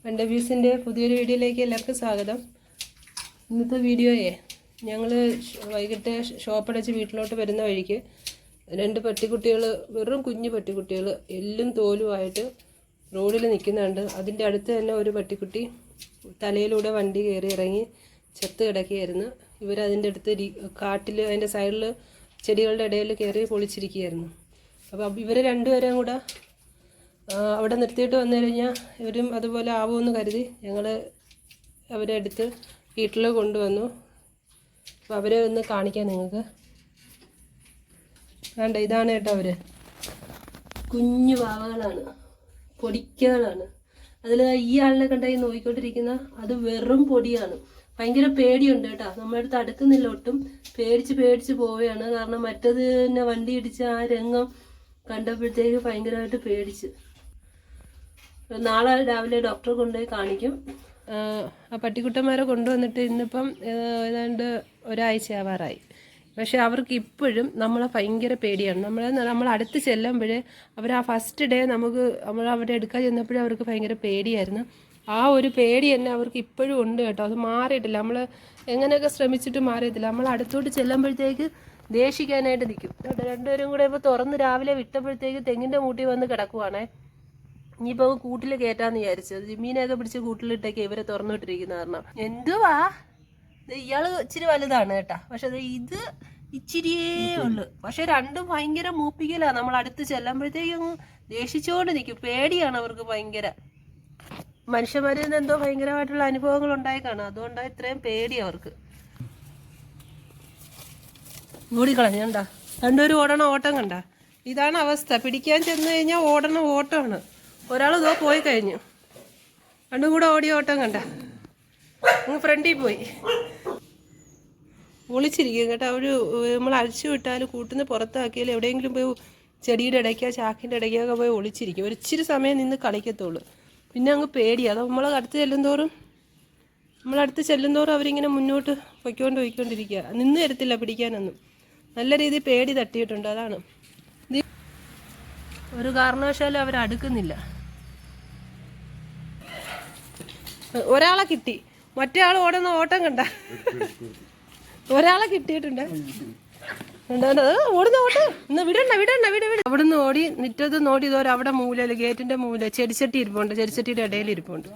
വണ്ടർവ്യൂസിൻ്റെ പുതിയൊരു വീഡിയോയിലേക്ക് എല്ലാവർക്കും സ്വാഗതം. ഇന്നത്തെ വീഡിയോയെ ഞങ്ങൾ വൈകിട്ട് ഷോപ്പടച്ച് വീട്ടിലോട്ട് വരുന്ന വഴിക്ക് രണ്ട് പട്ടിക്കുട്ടികൾ, വെറും കുഞ്ഞു പട്ടിക്കുട്ടികൾ, എല്ലും തോലുമായിട്ട് റോഡിൽ നിൽക്കുന്നുണ്ട്. അതിൻ്റെ അടുത്ത് തന്നെ ഒരു പട്ടിക്കുട്ടി തലയിലൂടെ വണ്ടി കയറി ഇറങ്ങി ചത്ത് കിടക്കുകയായിരുന്നു. ഇവരതിൻ്റെ അടുത്ത് കാട്ടിൽ അതിൻ്റെ സൈഡിൽ ചെടികളുടെ ഇടയിൽ കയറി പൊളിച്ചിരിക്കുകയായിരുന്നു. അപ്പോൾ ഇവർ രണ്ടുപേരെയും കൂടെ അവിടെ നിർത്തിയിട്ട് വന്നു കഴിഞ്ഞാൽ ഇവരും അതുപോലെ ആവുമെന്ന് കരുതി ഞങ്ങൾ അവരെ അടുത്ത് വീട്ടിൽ കൊണ്ടുവന്നു. അപ്പോൾ അവരെ ഒന്ന് കാണിക്കാം നിങ്ങൾക്ക്. വേണ്ട, ഇതാണ് കേട്ടോ അവർ. കുഞ്ഞു പാവകളാണ്, പൊടിക്കകളാണ്. അതിൽ ഈ ആളിനെ കണ്ടായി നോക്കിക്കൊണ്ടിരിക്കുന്ന അത് വെറും പൊടിയാണ്. ഭയങ്കര പേടിയുണ്ട് കേട്ടോ. നമ്മുടെ അടുത്ത് അടുക്കുന്നില്ല ഒട്ടും. പേടിച്ച് പോവുകയാണ്. കാരണം മറ്റത് തന്നെ വണ്ടി ഇടിച്ച് ആ രംഗം കണ്ടപ്പോഴത്തേക്ക് ഭയങ്കരമായിട്ട് പേടിച്ച്. നാളെ രാവിലെ ഡോക്ടറെ കൊണ്ടുപോയി കാണിക്കും. ആ പട്ടിക്കുട്ടന്മാരെ കൊണ്ടുവന്നിട്ട് ഇന്നിപ്പം ഏതാണ്ട് ഒരാഴ്ച ആവാറായി. പക്ഷെ അവർക്ക് ഇപ്പോഴും നമ്മളെ ഭയങ്കര പേടിയാണ്. നമ്മൾ അടുത്ത് ചെല്ലുമ്പോഴേ അവർ ആ ഫസ്റ്റ് ഡേ നമ്മൾ അവിടെ എടുക്കാൻ ചെന്നപ്പോഴേ അവർക്ക് ഭയങ്കര പേടിയായിരുന്നു. ആ ഒരു പേടി തന്നെ അവർക്ക് ഇപ്പോഴും ഉണ്ട് കേട്ടോ. അത് മാറിയിട്ടില്ല. നമ്മൾ എങ്ങനെയൊക്കെ ശ്രമിച്ചിട്ട് മാറിയിട്ടില്ല. നമ്മൾ അടുത്തോട്ട് ചെല്ലുമ്പോഴത്തേക്ക് ദേഷിക്കാനായിട്ട് നിൽക്കും. രണ്ടുപേരും കൂടെ ഇപ്പോൾ തുറന്ന് രാവിലെ വിട്ടപ്പോഴത്തേക്ക് തെങ്ങിൻ്റെ മൂട്ടി വന്ന് കിടക്കുവാണേ. ഇനിയിപ്പോൾ കൂട്ടിൽ കയറ്റാന്ന് വിചാരിച്ചത്. മീനൊക്കെ പിടിച്ച് കൂട്ടിലിട്ടേക്ക് ഇവരെ തുറന്നിട്ടിരിക്കുന്ന കാരണം. എന്തുവാ ഇയാള് ഇച്ചിരി വലുതാണ് കേട്ടാ. പക്ഷെ ഇത് ഇച്ചിരിയേ ഉള്ളു. പക്ഷെ രണ്ടും ഭയങ്കര മൂപ്പിക്കലാണ്. നമ്മൾ അടുത്ത് ചെല്ലുമ്പോഴത്തേക്കും ദേഷിച്ചുകൊണ്ട് നിൽക്കും. പേടിയാണ് അവർക്ക് ഭയങ്കര. മനുഷ്യന്മാരിൽ നിന്ന് എന്തോ ഭയങ്കരമായിട്ടുള്ള അനുഭവങ്ങൾ ഉണ്ടായിക്കാണ്. അതുകൊണ്ടാണ് ഇത്രയും പേടി അവർക്ക്. ഓടിക്കളഞ്ഞണ്ടാ രണ്ടുപേരും ഓട്ടം കണ്ട. ഇതാണ് അവസ്ഥ. പിടിക്കാൻ ചെന്ന് കഴിഞ്ഞാൽ ഓട്ടമാണ്. ഒരാൾ ഇതോ പോയി കഴിഞ്ഞു. രണ്ടും കൂടെ ഓട്ടം കണ്ട. അങ്ങ് ഫ്രണ്ടിൽ പോയി ഒളിച്ചിരിക്കും കേട്ടോ. നമ്മൾ അഴിച്ചു വിട്ടാൽ കൂട്ടിന്ന് പുറത്താക്കിയാൽ എവിടെയെങ്കിലും പോയി ചെടിയുടെ ഇടയ്ക്കോ ചാക്കിൻ്റെ ഇടയ്ക്കൊക്കെ പോയി ഒളിച്ചിരിക്കും. ഒരിച്ചിരി സമയം നിന്ന് കളിക്കത്തുള്ളൂ. പിന്നെ അങ്ങ് പേടിയാണ്. അത് നമ്മളടുത്ത് ചെല്ലുന്തോറും അവരിങ്ങനെ മുന്നോട്ട് പൊയ്ക്കൊണ്ടിരിക്കുക. നിന്ന് തരത്തില്ല പിടിക്കാനൊന്നും. നല്ല രീതിയിൽ പേടി തട്ടിയിട്ടുണ്ട്. അതാണ് ഒരു കാരണവശാലും അവരടുക്കുന്നില്ല. ഒരാളെ കിട്ടി. മറ്റേ ആൾ ഓടുന്ന ഓട്ടം കണ്ട. ഒരാളെ കിട്ടിയിട്ടുണ്ട്. ഓടുന്ന ഓട്ടം. ഇന്ന് വിടണ്ട. അവിടുന്ന് ഓടി മുറ്റത്ത് നോടി ഇതോരം അവിടെ മൂലയിൽ ഗേറ്റിന്റെ മൂല ചെടിച്ചട്ടി ഇരിപ്പുണ്ട്. ചെടിച്ചട്ടിയുടെ ഇടയിൽ ഇരിപ്പുണ്ട്.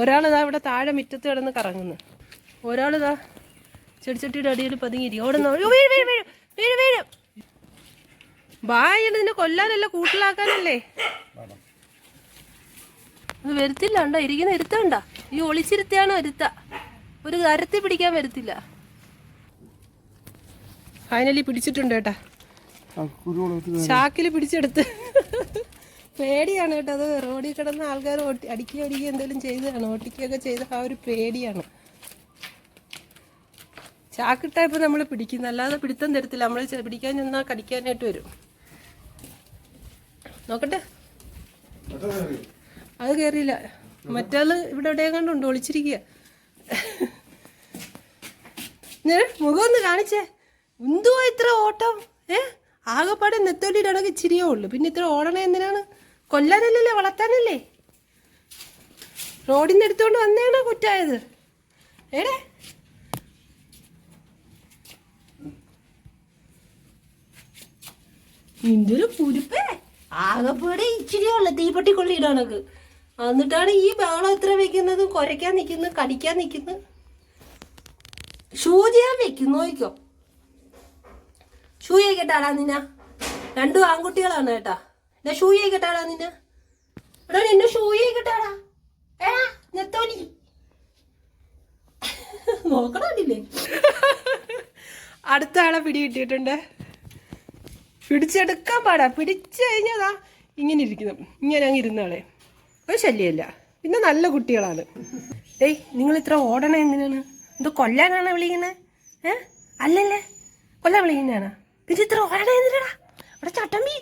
ഒരാളിതാ ഇവിടെ താഴെ മുറ്റത്ത് കിടന്ന് കറങ്ങുന്നു. ഒരാളിതാ ചെടിച്ചട്ടിയുടെ അടിയിൽ പതുങ്ങിയിരിക്കും. ഓടുന്ന വീഴും. ബായാണ്. നിന്നെ കൊല്ലാനല്ല, കൂട്ടിലാക്കാനല്ലേ. അത് വരുത്തില്ല. ഉണ്ടോ ഇരിക്കുന്ന ഇരുത്തണ്ട. ഈ ഒളിച്ചിരുത്തിയാണോ ഇരുത്ത. ഒരു കരത്തി പിടിക്കാൻ വരത്തില്ല. ഫൈനലി പിടിച്ചിട്ടുണ്ട് കേട്ടാ. ചാക്കിൽ പിടിച്ചെടുത്ത്. പേടിയാണ് കേട്ടോ. അത് റോഡിൽ കിടന്ന ആൾക്കാർ അടിക്കുക എന്തെങ്കിലും ചെയ്തതാണ്. ഓട്ടിക്കുകയൊക്കെ ചെയ്ത ആ ഒരു പേടിയാണ്. ചാക്കിട്ടാ ഇപ്പം നമ്മൾ പിടിക്കുന്നത്. അല്ലാതെ പിടുത്തം തരത്തില്ല. നമ്മൾ പിടിക്കാൻ ചെന്നാൽ കടിക്കാനായിട്ട് വരും. നോക്കട്ടെ. അത് കയറിയില്ല. മറ്റാള് ഇവിടെ എവിടെയും കണ്ടുണ്ട് ഒളിച്ചിരിക്കുക. മുഖം ഒന്ന് കാണിച്ചേ. എന്തുവാ ഇത്ര ഓട്ടം? ആകെപ്പാടെ നെത്തോലിയുടെ ഇടയ്ക്ക് ഇച്ചിരിയേ ഉള്ളു. പിന്നെ ഇത്ര ഓടണേ എന്തിനാണ്? കൊല്ലാനല്ലേ, വളർത്താനല്ലേ? റോഡിന്ന് എടുത്തുകൊണ്ട് വന്നേണോ കുറ്റായത്? ഏടേ എന്തൊരു കുരുപ്പേ. ആകെപ്പാടെ ഇച്ചിരിയുള്ള തീപ്പെട്ടി കൊള്ളിയിടണക്ക്. എന്നിട്ടാണ് ഈ ബഹളം എത്ര വെക്കുന്നത്. കുരയ്ക്കാൻ നിൽക്കുന്നു, കടിക്കാൻ നിൽക്കുന്നു. ഷൂ ചെയ്യാൻ വെക്കും. നോക്കിക്കോ. ഷൂ ചെയ്യട്ടാടാ നിന്ന. രണ്ടും ആൺകുട്ടികളാണ് കേട്ടാ. എന്നാ ഷൂ ചെയ്യട്ടാടാ നിന്ന. എടാ നിന്നെ ഷൂ ചെയ്യട്ടാടാ. നെത്തോലി നോക്കണില്ലേ. അടുത്ത ആളെ പിടി കിട്ടിയിട്ടുണ്ട്. പിടിച്ചെടുക്കാൻ പാടാ. പിടിച്ചു കഴിഞ്ഞതാ ഇങ്ങനെ ഇരിക്കുന്നു. ഇങ്ങനെ അങ്ങ് ഇരുന്നാളെ ഒരു ശല്യമല്ല. പിന്നെ നല്ല കുട്ടികളാണ്. നിങ്ങൾ ഇത്ര ഓടണ എന്തിനാണ്? എന്തോ കൊല്ലാനാണ് വിളിക്കുന്നത്? അല്ലല്ലേ, കൊല്ലാൻ വിളിക്കുന്നതാണ്. പിന്നെ ഇത്ര ഓടണ എന്തിനാടാ? അവിടെ ചട്ടമ്പി.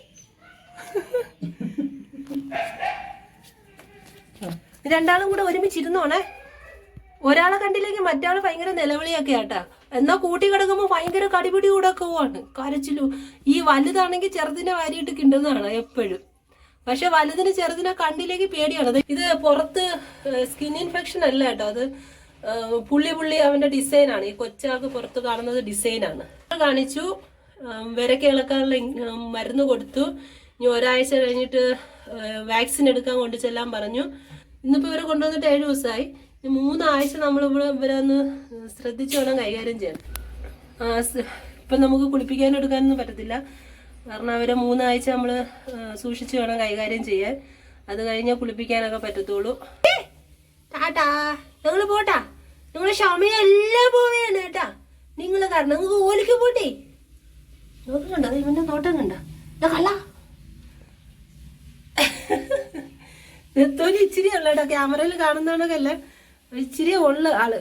രണ്ടാളും കൂടെ ഒരുമിച്ചിരുന്നോണേ. ഒരാളെ കണ്ടില്ലെങ്കിൽ മറ്റാൾ ഭയങ്കര നിലവിളിയൊക്കെ ആട്ടാ. എന്നാ കൂട്ടി കിടക്കുമ്പോൾ ഭയങ്കര കടിപിടി കൂടെ പോവാണ്. കരച്ചിലും. ഈ വലുതാണെങ്കിൽ ചെറുതിനെ വാരിയിട്ട് കിണ്ടുന്നതാണ് എപ്പോഴും. പക്ഷെ വലുതിന് ചെറുതിനെ കണ്ടിലേക്ക് പേടിയാണ്. ഇത് പുറത്ത് സ്കിൻ ഇൻഫെക്ഷൻ അല്ല കേട്ടോ, അത് പുള്ളി അവന്റെ ഡിസൈനാണ്. ഈ കൊച്ചാൾക്ക് പുറത്ത് കാണുന്നത് ഡിസൈനാണ്. കാണിച്ചു, വിരക്ക് ഇളക്കാനുള്ള മരുന്ന് കൊടുത്തു. ഇനി ഒരാഴ്ച കഴിഞ്ഞിട്ട് വാക്സിൻ എടുക്കാൻ കൊണ്ട് ചെല്ലാൻ പറഞ്ഞു. ഇന്നിപ്പോൾ ഇവരെ കൊണ്ടുവന്നിട്ട് 7 ദിവസമായി. 3 ആഴ്ച നമ്മൾ ഇവരെ ഒന്ന് ശ്രദ്ധിച്ചു വേണം കൈകാര്യം ചെയ്യാൻ. ഇപ്പം നമുക്ക് കുളിപ്പിക്കാനും എടുക്കാനൊന്നും പറ്റത്തില്ല, കാരണം അവരെ 3 ആഴ്ച നമ്മൾ സൂക്ഷിച്ച് വേണം കൈകാര്യം ചെയ്യാൻ. അത് കഴിഞ്ഞാൽ കുളിപ്പിക്കാനൊക്കെ പറ്റത്തുള്ളൂ. ടാറ്റാ, ഞങ്ങൾ പോട്ടാ, ഞങ്ങൾ ക്ഷമയെല്ലാം പോവുകയാണ് കേട്ടാ. നിങ്ങൾ കാരണം നിങ്ങൾക്ക് ഓലിക്ക് പോട്ടേ. നോട്ടം കണ്ട, ഇവന്റെ നോട്ടം കണ്ട, കള്ള നെത്തോലി ഇച്ചിരി ഉള്ള കേട്ടോ. ക്യാമറയിൽ കാണുന്നതാണൊക്കെ ഇച്ചിരി ഉള്ള ആള്.